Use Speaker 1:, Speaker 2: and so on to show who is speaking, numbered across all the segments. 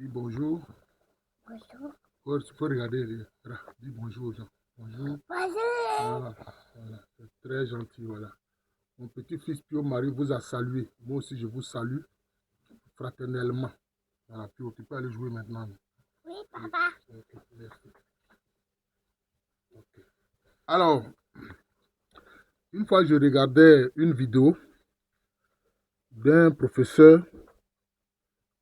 Speaker 1: Dis bonjour.
Speaker 2: Bonjour.
Speaker 1: Faut regarder. Dis bonjour aux gens. Bonjour.
Speaker 2: Bonjour.
Speaker 1: Voilà. C'est très gentil, voilà. Mon petit-fils Pio Marie vous a salué. Moi aussi, je vous salue fraternellement. Voilà, Pio, tu peux aller jouer maintenant.
Speaker 2: Oui, papa.
Speaker 1: Ok, merci. Ok. Alors, une fois, je regardais une vidéo d'un professeur.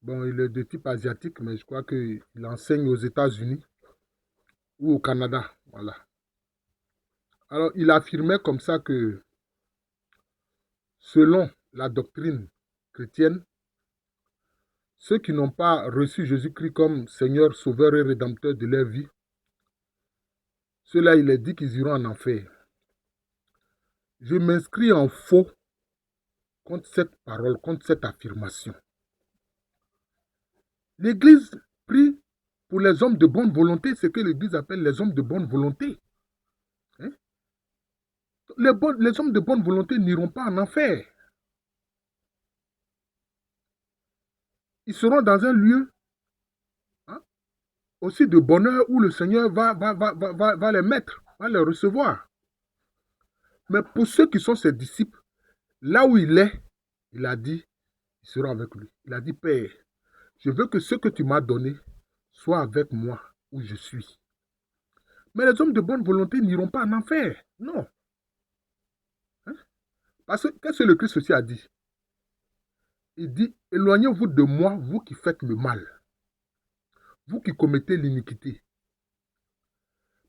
Speaker 1: Bon, il est de type asiatique, mais je crois qu'il enseigne aux États-Unis ou au Canada. Voilà. Alors, il affirmait comme ça que, selon la doctrine chrétienne, ceux qui n'ont pas reçu Jésus-Christ comme Seigneur, Sauveur et Rédempteur de leur vie, ceux-là, il est dit qu'ils iront en enfer. Je m'inscris en faux contre cette parole, contre cette affirmation. L'Église prie pour les hommes de bonne volonté, ce que l'Église appelle les hommes de bonne volonté. Hein? Les hommes de bonne volonté n'iront pas en enfer. Ils seront dans un lieu, hein, aussi de bonheur où le Seigneur va les mettre, va les recevoir. Mais pour ceux qui sont ses disciples, là où il est, il a dit, il sera avec lui. Il a dit, Père, je veux que ce que tu m'as donné soit avec moi où je suis. Mais les hommes de bonne volonté n'iront pas en enfer. Non. Hein? Parce que qu'est-ce que le Christ aussi a dit? Il dit, éloignez-vous de moi, vous qui faites le mal. Vous qui commettez l'iniquité.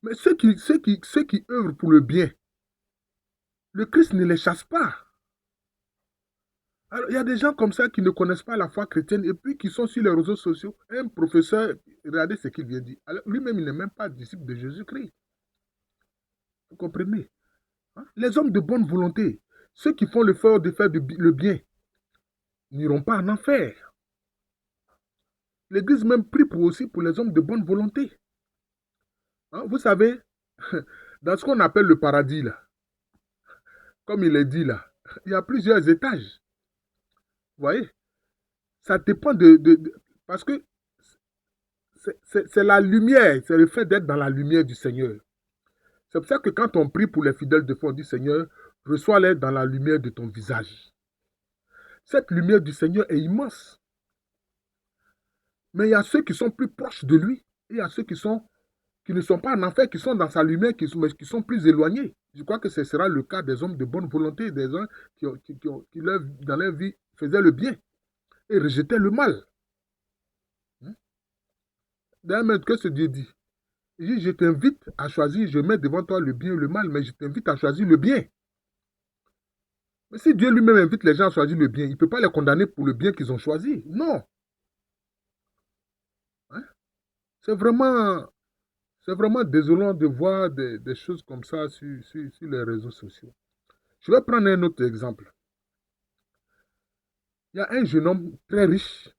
Speaker 1: Mais ceux qui œuvrent pour le bien, le Christ ne les chasse pas. Alors, il y a des gens comme ça qui ne connaissent pas la foi chrétienne et puis qui sont sur les réseaux sociaux. Un professeur, regardez ce qu'il vient dire. Lui-même, il n'est même pas disciple de Jésus-Christ. Vous comprenez? Hein? Les hommes de bonne volonté, ceux qui font l'effort de faire le bien, n'iront pas en enfer. L'Église même prie aussi pour les hommes de bonne volonté. Hein? Vous savez, dans ce qu'on appelle le paradis, là, comme il est dit là, il y a plusieurs étages. Vous voyez? Ça dépend parce que c'est la lumière, c'est le fait d'être dans la lumière du Seigneur. C'est pour ça que quand on prie pour les fidèles de foi, on dit Seigneur, reçois-les dans la lumière de ton visage. Cette lumière du Seigneur est immense. Mais il y a ceux qui sont plus proches de lui. Et il y a ceux qui ne sont pas en enfer, qui sont dans sa lumière, qui sont plus éloignés. Je crois que ce sera le cas des hommes de bonne volonté, des gens qui dans leur vie faisaient le bien et rejetaient le mal. D'ailleurs, qu'est-ce que Dieu dit? Il dit, je t'invite à choisir, je mets devant toi le bien et le mal, mais je t'invite à choisir le bien. Mais si Dieu lui-même invite les gens à choisir le bien, il ne peut pas les condamner pour le bien qu'ils ont choisi. Non. Hein? C'est vraiment désolant de voir des choses comme ça sur les réseaux sociaux. Je vais prendre un autre exemple. Il y a un jeune homme très riche,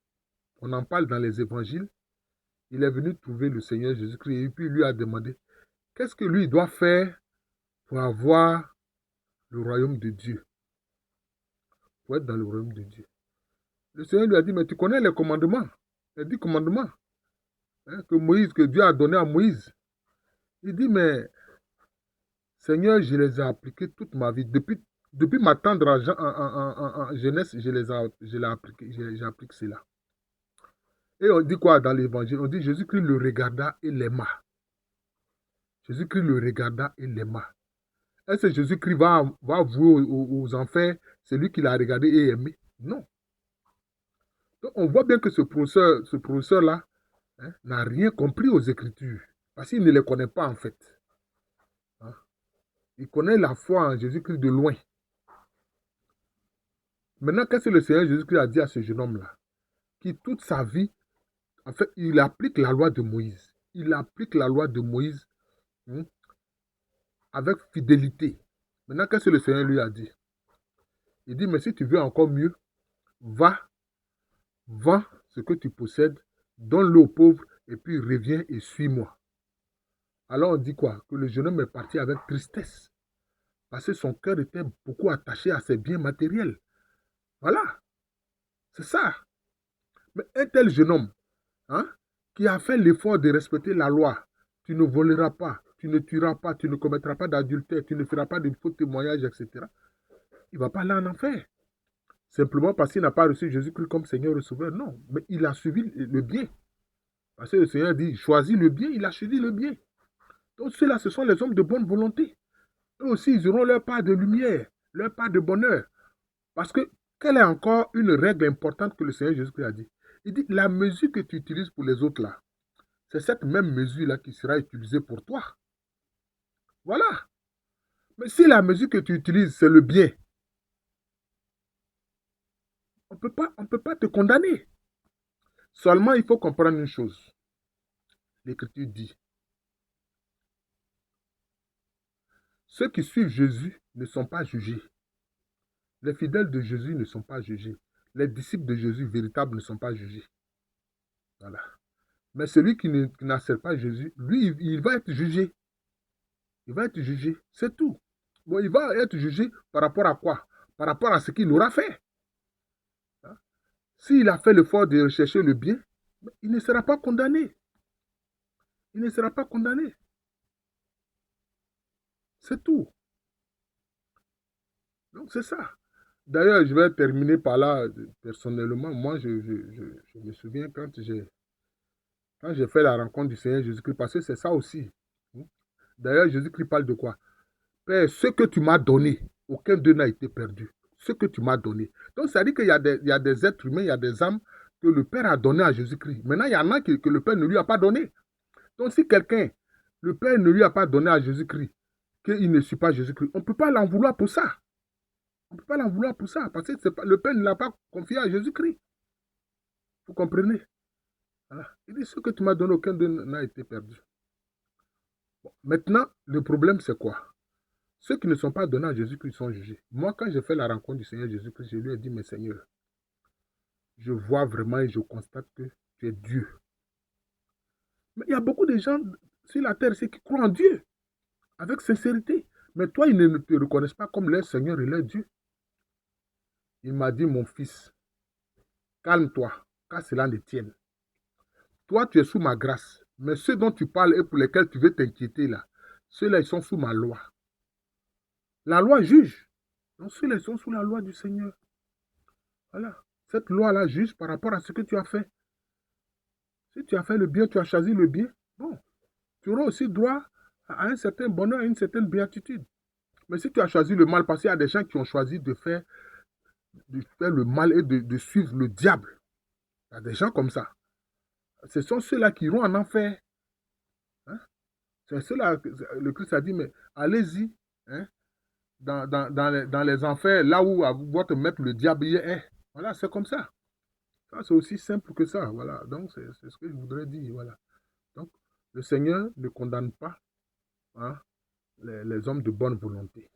Speaker 1: on en parle dans les évangiles. Il est venu trouver le Seigneur Jésus-Christ et puis il lui a demandé qu'est-ce que lui doit faire pour avoir le royaume de Dieu, pour être dans le royaume de Dieu. Le Seigneur lui a dit, mais tu connais les commandements, les 10 commandements, hein, que Dieu a donné à Moïse. Il dit, mais Seigneur, je les ai appliqués toute ma vie. Depuis ma tendre en jeunesse, j'applique cela. Et on dit quoi dans l'évangile? On dit Jésus-Christ le regarda et l'aima. Jésus-Christ le regarda et l'aima. Est-ce que Jésus-Christ va avouer aux enfers celui qui l'a regardé et aimé? Non. Donc on voit bien que ce professeur-là, hein, n'a rien compris aux Écritures. Parce qu'il ne les connaît pas en fait. Hein? Il connaît la foi en Jésus-Christ de loin. Maintenant, qu'est-ce que le Seigneur Jésus-Christ a dit à ce jeune homme-là? Qui toute sa vie, en fait, il applique la loi de Moïse. Il applique la loi de Moïse, hein, avec fidélité. Maintenant, qu'est-ce que le Seigneur lui a dit? Il dit, mais si tu veux encore mieux, va, vends ce que tu possèdes, donne-le aux pauvres, et puis reviens et suis-moi. Alors on dit quoi? Que le jeune homme est parti avec tristesse. Parce que son cœur était beaucoup attaché à ses biens matériels. Voilà. C'est ça. Mais un tel jeune homme, hein, qui a fait l'effort de respecter la loi. Tu ne voleras pas, tu ne tueras pas, tu ne commettras pas d'adultère, tu ne feras pas de faux témoignages, etc. Il ne va pas aller en enfer. Simplement parce qu'il n'a pas reçu Jésus-Christ comme Seigneur et Sauveur. Non, mais il a suivi le bien. Parce que le Seigneur dit, choisis le bien, il a choisi le bien. Donc ceux-là, ce sont les hommes de bonne volonté. Eux aussi, ils auront leur part de lumière, leur part de bonheur. Parce que, quelle est encore une règle importante que le Seigneur Jésus-Christ a dit? Il dit, la mesure que tu utilises pour les autres là, c'est cette même mesure-là qui sera utilisée pour toi. Voilà. Mais si la mesure que tu utilises, c'est le bien, on ne peut pas te condamner. Seulement, il faut comprendre une chose. L'Écriture dit, ceux qui suivent Jésus ne sont pas jugés. Les fidèles de Jésus ne sont pas jugés. Les disciples de Jésus véritables ne sont pas jugés. Voilà. Mais celui qui n'accepte pas Jésus, lui, il va être jugé. Il va être jugé. C'est tout. Bon, il va être jugé par rapport à quoi? Par rapport à ce qu'il aura fait. Hein? S'il a fait l'effort de rechercher le bien, il ne sera pas condamné. Il ne sera pas condamné. C'est tout. Donc, c'est ça. D'ailleurs, je vais terminer par là. Personnellement, moi, je me souviens quand j'ai fait la rencontre du Seigneur Jésus-Christ, parce que c'est ça aussi. D'ailleurs, Jésus-Christ parle de quoi? Père, ce que tu m'as donné, aucun d'eux n'a été perdu. Ce que tu m'as donné. Donc, ça dit qu'il y a des êtres humains, il y a des âmes que le Père a donné à Jésus-Christ. Maintenant, il y en a que le Père ne lui a pas donné. Donc, si quelqu'un, le Père ne lui a pas donné à Jésus-Christ, qu'il ne suit pas Jésus-Christ, on ne peut pas l'en vouloir pour ça. On ne peut pas l'en vouloir pour ça, parce que le Père ne l'a pas confié à Jésus-Christ. Vous comprenez? Voilà. Il dit, ce que tu m'as donné, aucun d'eux n'a été perdu. Bon, maintenant, le problème, c'est quoi? Ceux qui ne sont pas donnés à Jésus-Christ sont jugés. Moi, quand j'ai fait la rencontre du Seigneur Jésus-Christ, je lui ai dit, mais Seigneur, je vois vraiment et je constate que tu es Dieu. Mais il y a beaucoup de gens sur la terre qui croient en Dieu, avec sincérité. Mais toi, ils ne te reconnaissent pas comme leur Seigneur et leur Dieu. Il m'a dit, mon fils, calme-toi, car cela ne tienne. Toi, tu es sous ma grâce. Mais ceux dont tu parles et pour lesquels tu veux t'inquiéter là, ceux-là, ils sont sous ma loi. La loi juge. Donc ceux-là, ils sont sous la loi du Seigneur. Voilà. Cette loi-là juge par rapport à ce que tu as fait. Si tu as fait le bien, tu as choisi le bien, bon, tu auras aussi droit à un certain bonheur, à une certaine béatitude. Mais si tu as choisi le mal, parce qu'il y a des gens qui ont choisi de faire le mal et de suivre le diable. Il y a des gens comme ça. Ce sont ceux-là qui iront en enfer. Hein? C'est ceux-là, le Christ a dit, mais allez-y, hein, dans les enfers, là où votre maître, le diable, y est. Voilà, c'est comme ça. Ça, c'est aussi simple que ça. Voilà. Donc, c'est ce que je voudrais dire. Voilà. Donc, le Seigneur ne condamne pas, hein, les hommes de bonne volonté.